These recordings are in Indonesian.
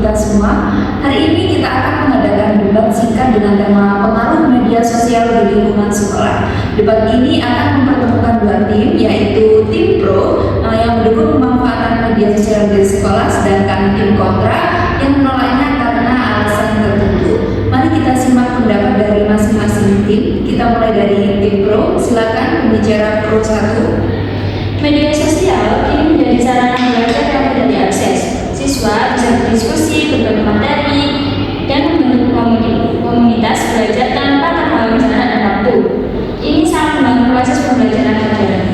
kita semua. Hari ini kita akan mengadakan debat singkat dengan tema pengaruh media sosial di lingkungan sekolah. Debat ini akan mempertemukan dua tim, yaitu tim pro yang mendukung pemanfaatan media sosial di sekolah, sedangkan tim kontra yang menolaknya karena alasan tertentu. Mari kita simak pendapat dari masing-masing tim. Kita mulai dari tim pro. Silakan pembicara pro 1. Media sosial ini menjadi sarana belajar yang mudah diakses. Siswa bisa berdiskusi, berbagi materi, dan membentuk komunitas belajar tanpa terhalang jarak dan waktu. Ini sangat membantu proses pembelajaran modern.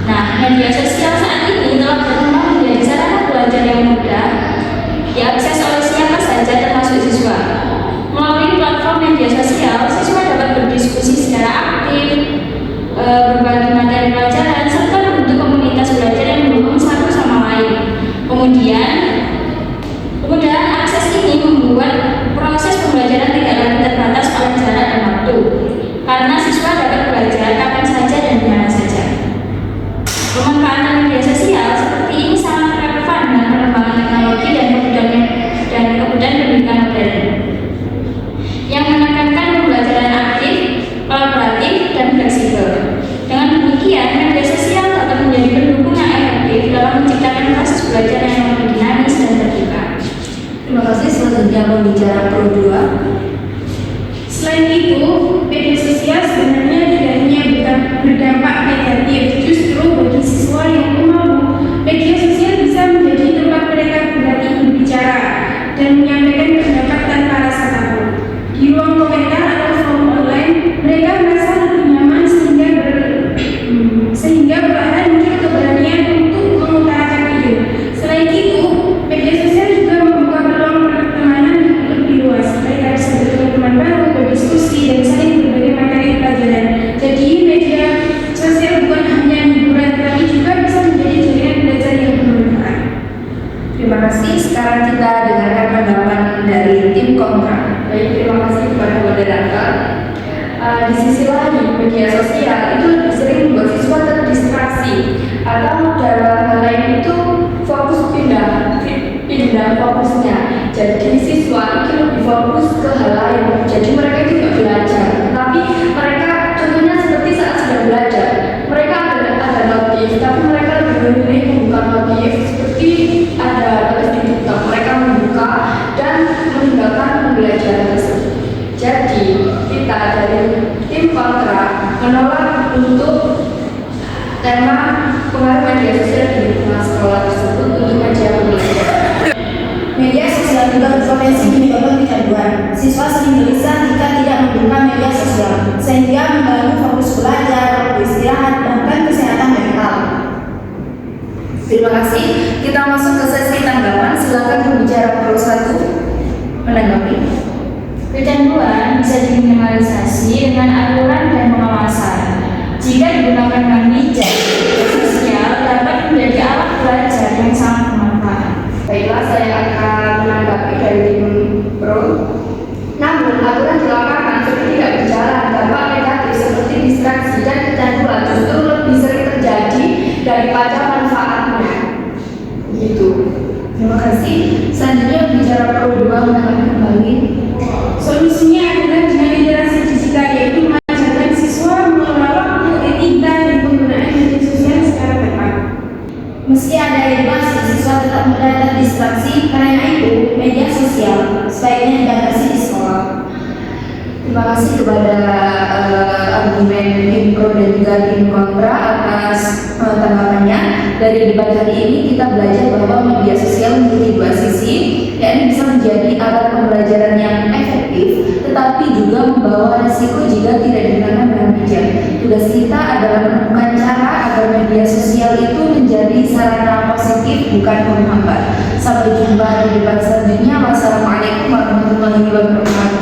Nah, media sosial saat ini telah berkembang menjadi sarana belajar yang mudah diakses oleh siapa saja termasuk siswa. Melalui platform media sosial, siswa dapat berdiskusi secara aktif, berbagi materi pelajaran, serta membentuk komunitas belajar yang mendukung satu sama lain. Kemudian akses ini membuat proses pembelajaran tidak lagi terbatas oleh jarak dan waktu, karena siswa dapat belajar kapan saja dan di mana saja. Pemanfaatan media sosial seperti ini sangat relevan dengan perkembangan teknologi dan kemudahan pendidikan modern, yang menekankan pembelajaran aktif, kolaboratif, dan fleksibel. Dengan demikian, media sosial dapat menjadi pendukung yang efektif dalam menciptakan proses belajar yang lebih dinamis dan terbuka. Terima kasih. Selanjutnya pembicara pro 2. Selain itu, media sosial sebenarnya tidak hanya berdampak negatif, justru bagi siswa yang pemalu, media sosial bisa menjadi tempat mereka berlatih berbicara dan menyampaikan pendapat tanpa rasa takut. Di ruang komentar atau forum online, mereka merasa lebih nyaman sehingga perlahan muncul keberanian untuk mengutarakan ide. Selain itu, media sosial juga membuka peluang pertemanan yang lebih luas. Mereka bisa bertemu teman baru, berdiskusi, dan saling berbagi materi pelajaran. Jadi, media sosial bukan hanya hiburan, tetapi juga bisa menjadi jaringan belajar yang bermanfaat. Terima kasih. Sekarang kita dengarkan pendapat dari tim kontra. Baik, terima kasih kepada moderator. Di sisi lain, media sosial itu lebih sering membuat siswa terdistraksi, atau dalam hal lain itu pindah fokusnya. Jadi siswa itu lebih fokus ke hal lain. Jadi mereka itu tidak belajar, tapi mereka contohnya seperti saat sedang belajar, mereka ada notif, tapi mereka lebih memilih membuka notif seperti ada notif di TikTok. Mereka membuka dan meninggalkan pembelajaran tersebut. Jadi kita dari tim kontra menolak untuk tema pengaruh media sosial di lingkungan sekolah tersebut untuk media pembelajaran. Media sosial juga berpotensi menyebabkan kecanduan. Siswa sering gelisah jika tidak membuka media sosial, sehingga mengganggu fokus belajar, istirahat, bahkan kesehatan mental. Terima kasih. Kita masuk ke sesi tanggapan. Silakan pembicara pro 1 menanggapi. Kecanduan bisa diminimalisasi dengan aturan dan pengawasan. Jika digunakan dengan bijak, media sosial dapat menjadi alat belajar yang sangat bermanfaat. Baiklah, saya akan menanggapi dari tim pro. Namun, aturan di lapangan seperti tidak berjalan, dampak negatif seperti distraksi dan kecanduan justru lebih sering terjadi daripada manfaatnya. Gitu. Terima kasih. Selanjutnya bicara pro 2 menanggapi kembali. Solusinya adalah dengan literasi digital, yaitu mengajarkan siswa mengelola waktu, etika, dan penggunaan media sosial secara tepat. Meski ada edukasi, siswa tetap mudah terdistraksi. Karena itu, media sosial sebaiknya dibatasi di sekolah. Terima kasih kepada argumen tim pro dan juga tim kontra atas tanggapannya. Dari debat hari ini kita belajar bahwa media sosial memiliki dua sisi, yakni bisa menjadi alat pembelajaran yang efektif, tetapi juga membawa resiko jika tidak digunakan dengan bijak. Tugas kita adalah menemukan cara agar media sosial itu menjadi sarana positif, bukan penghambat. Sampai jumpa di debat selanjutnya. Wassalamualaikum warahmatullahi wabarakatuh.